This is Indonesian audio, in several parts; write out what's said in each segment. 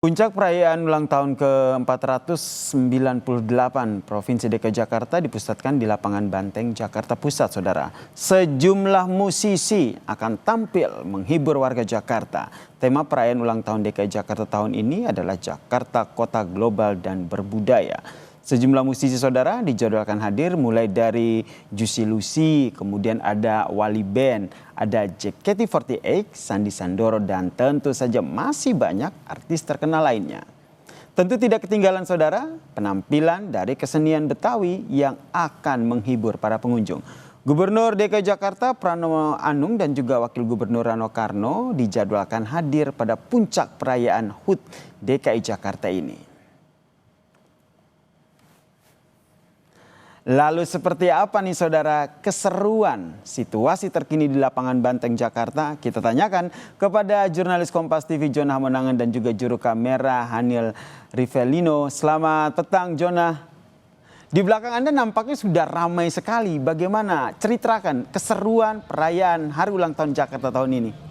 Puncak perayaan ulang tahun ke-498 Provinsi DKI Jakarta dipusatkan di Lapangan Banteng, Jakarta Pusat, Saudara. Sejumlah musisi akan tampil menghibur warga Jakarta. Tema perayaan ulang tahun DKI Jakarta tahun ini adalah Jakarta Kota Global dan Berbudaya. Sejumlah musisi, Saudara, dijadwalkan hadir mulai dari Juicy Lucy, kemudian ada Wali Band, ada JKT48, Sandi Sandoro, dan tentu saja masih banyak artis terkenal lainnya. Tentu tidak ketinggalan, Saudara, penampilan dari kesenian Betawi yang akan menghibur para pengunjung. Gubernur DKI Jakarta Pramono Anung dan juga Wakil Gubernur Rano Karno dijadwalkan hadir pada puncak perayaan HUT DKI Jakarta ini. Lalu seperti apa nih, Saudara, keseruan situasi terkini di Lapangan Banteng Jakarta? Kita tanyakan kepada jurnalis Kompas TV Jonah Hamonangan dan juga juru kamera Hanil Rivelino. Selamat petang, Jonah. Di belakang Anda nampaknya sudah ramai sekali. Bagaimana? Ceritakan keseruan perayaan Hari Ulang Tahun Jakarta tahun ini.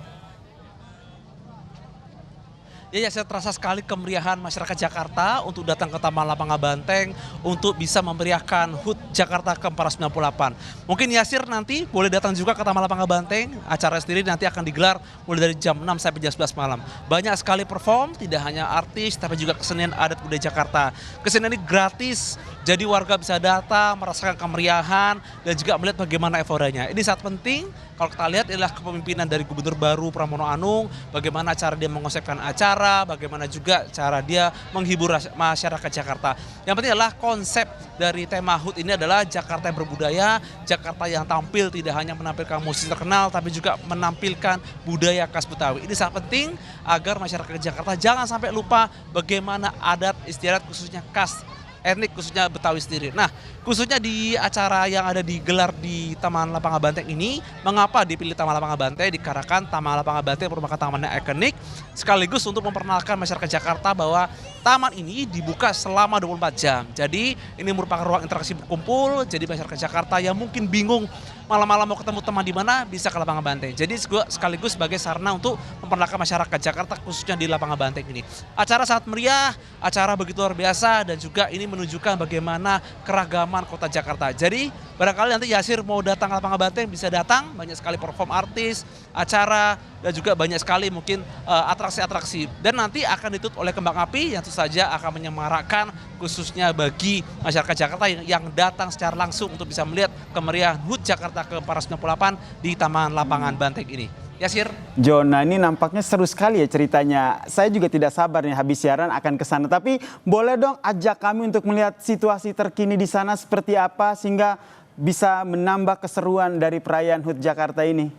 Ya, saya terasa sekali kemeriahan masyarakat Jakarta untuk datang ke Taman Lapangan Banteng untuk bisa memeriahkan HUT Jakarta ke-498. Mungkin Yasir nanti boleh datang juga ke Taman Lapangan Banteng. Acara sendiri nanti akan digelar mulai dari jam 6 sampai jam 11 malam. Banyak sekali perform, tidak hanya artis tapi juga kesenian adat budaya Jakarta. Kesenian ini gratis, jadi warga bisa datang merasakan kemeriahan dan juga melihat bagaimana euforianya. Ini sangat penting. Kalau kita lihat adalah kepemimpinan dari Gubernur baru Pramono Anung, bagaimana cara dia mengonsepkan acara, bagaimana juga cara dia menghibur masyarakat Jakarta. Yang penting adalah konsep dari tema HUT ini adalah Jakarta yang berbudaya, Jakarta yang tampil tidak hanya menampilkan musisi terkenal, tapi juga menampilkan budaya khas Betawi. Ini sangat penting agar masyarakat Jakarta jangan sampai lupa bagaimana adat istiadat khususnya khas etnik khususnya Betawi sendiri. Nah, khususnya di acara yang ada digelar di Taman Lapangan Banteng ini, mengapa dipilih Taman Lapangan Banteng? Dikarenakan Taman Lapangan Banteng merupakan taman yang ikonik, sekaligus untuk memperkenalkan masyarakat Jakarta bahwa taman ini dibuka selama 24 jam. Jadi ini merupakan ruang interaksi berkumpul, jadi masyarakat Jakarta yang mungkin bingung malam-malam mau ketemu teman di mana, bisa ke Lapangan Banteng. Jadi sekaligus sebagai sarana untuk memperkenalkan masyarakat Jakarta khususnya di Lapangan Banteng ini. Acara sangat meriah, acara begitu luar biasa, dan juga ini menunjukkan bagaimana keragaman kota Jakarta. Jadi barangkali nanti Yasir mau datang ke Lapangan Banteng bisa datang, banyak sekali perform artis, acara, dan juga banyak sekali mungkin atraksi-atraksi. Dan nanti akan ditutup oleh kembang api yang tentu saja akan menyemarakkan khususnya bagi masyarakat Jakarta yang datang secara langsung untuk bisa melihat kemeriahan HUT Jakarta ke-498 di Taman Lapangan Banteng ini. Yasir. Jona, ini nampaknya seru sekali ya ceritanya. Saya juga tidak sabar nih habis siaran akan ke sana. Tapi boleh dong ajak kami untuk melihat situasi terkini di sana seperti apa sehingga bisa menambah keseruan dari perayaan HUT Jakarta ini.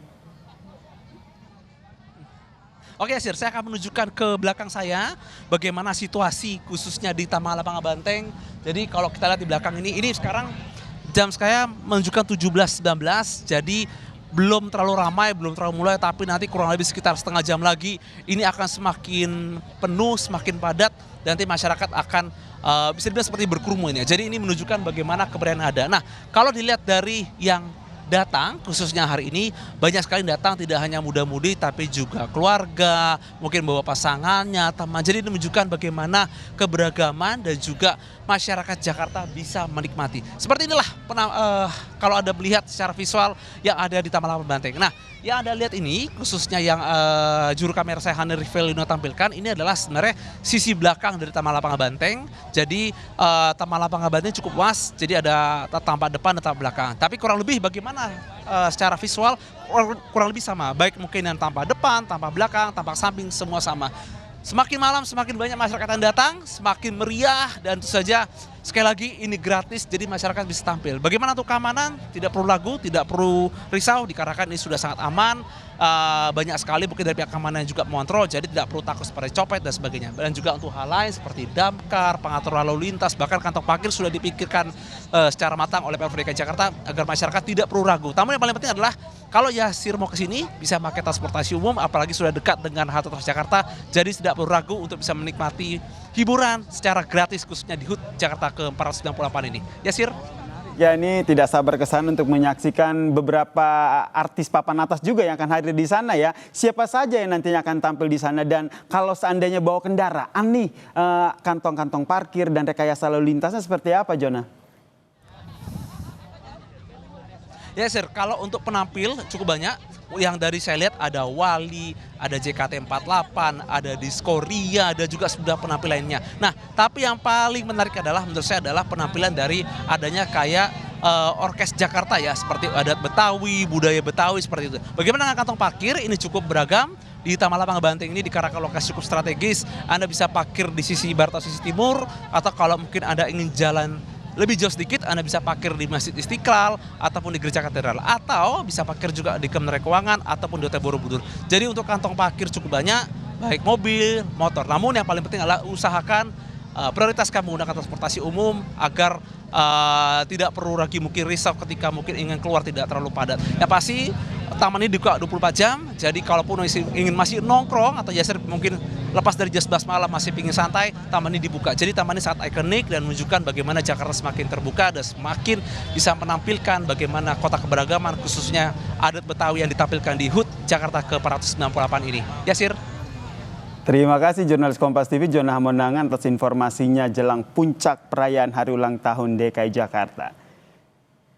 Oke, Yasir, saya akan menunjukkan ke belakang saya bagaimana situasi khususnya di Taman Lapangan Banteng. Jadi kalau kita lihat di belakang ini sekarang jam saya menunjukkan 17.19, jadi belum terlalu ramai, belum terlalu mulai, tapi nanti kurang lebih sekitar setengah jam lagi ini akan semakin penuh, semakin padat, dan nanti masyarakat akan bisa dibilang seperti berkerumun ya. Jadi ini menunjukkan bagaimana keberadaan ada. Nah, kalau dilihat dari yang datang khususnya hari ini, banyak sekali datang, tidak hanya muda-mudi tapi juga keluarga, mungkin bawa pasangannya, teman. Jadi ini menunjukkan bagaimana keberagaman dan juga masyarakat Jakarta bisa menikmati. Seperti inilah kalau Anda melihat secara visual yang ada di Taman Lapangan Banteng. Nah, yang Anda lihat ini khususnya yang juru kamera saya Hanil Rivelino tampilkan, ini adalah sebenarnya sisi belakang dari Taman Lapangan Banteng. Jadi Taman Lapangan Banteng cukup luas, jadi ada tampak depan dan tampak belakang. Tapi kurang lebih bagaimana secara visual kurang lebih sama, baik mungkin yang tampak depan, tampak belakang, tampak samping, semua sama. Semakin malam semakin banyak masyarakat yang datang, semakin meriah, dan tentu saja sekali lagi ini gratis jadi masyarakat bisa tampil. Bagaimana untuk keamanan? Tidak perlu ragu, tidak perlu risau dikarenakan ini sudah sangat aman. Banyak sekali mungkin dari pihak keamanan juga mengontrol, jadi tidak perlu takut seperti copet dan sebagainya. Dan juga untuk hal lain seperti damkar, pengatur lalu lintas, bahkan kantong parkir sudah dipikirkan secara matang oleh Pemprov DKI Jakarta agar masyarakat tidak perlu ragu. Namun yang paling penting adalah kalau Yasir mau ke sini bisa pakai transportasi umum, apalagi sudah dekat dengan halte Transjakarta, jadi tidak perlu ragu untuk bisa menikmati hiburan secara gratis khususnya di HUT Jakarta ke-498 ini. Yasir. Ya, ini tidak sabar ke sana untuk menyaksikan beberapa artis papan atas juga yang akan hadir di sana ya. Siapa saja yang nantinya akan tampil di sana, dan kalau seandainya bawa kendaraan nih, kantong-kantong parkir dan rekayasa lalu lintasnya seperti apa, Jona? Ya Sir, kalau untuk penampil cukup banyak. Yang dari saya lihat ada Wali, ada JKT48, ada Diskoria, ada juga sudah penampil lainnya. Nah, tapi yang paling menarik adalah menurut saya adalah penampilan dari adanya kayak orkes Jakarta ya, seperti adat Betawi, budaya Betawi seperti itu. Bagaimana dengan kantong parkir? Ini cukup beragam. Di Taman Lapangan Banteng ini dikarenakan lokasi cukup strategis, Anda bisa parkir di sisi barat atau sisi timur, atau kalau mungkin Anda ingin jalan lebih jauh sedikit, Anda bisa parkir di Masjid Istiqlal ataupun di Gereja Katedral, atau bisa parkir juga di Kementerian Keuangan ataupun di Hotel Borobudur. Jadi untuk kantong parkir cukup banyak, baik mobil, motor. Namun yang paling penting adalah usahakan prioritaskan menggunakan transportasi umum agar tidak perlu lagi mungkin risau ketika mungkin ingin keluar tidak terlalu padat. Ya pasti taman ini dibuka 24 jam, jadi kalaupun ingin masih nongkrong atau Yasir mungkin lepas dari jam 11 malam masih ingin santai, taman ini dibuka. Jadi taman ini sangat ikonik dan menunjukkan bagaimana Jakarta semakin terbuka dan semakin bisa menampilkan bagaimana kota keberagaman, khususnya adat Betawi yang ditampilkan di HUT Jakarta ke-498 ini. Yasir. Terima kasih jurnalis Kompas TV Jona Hamonangan atas informasinya jelang puncak perayaan Hari Ulang Tahun DKI Jakarta.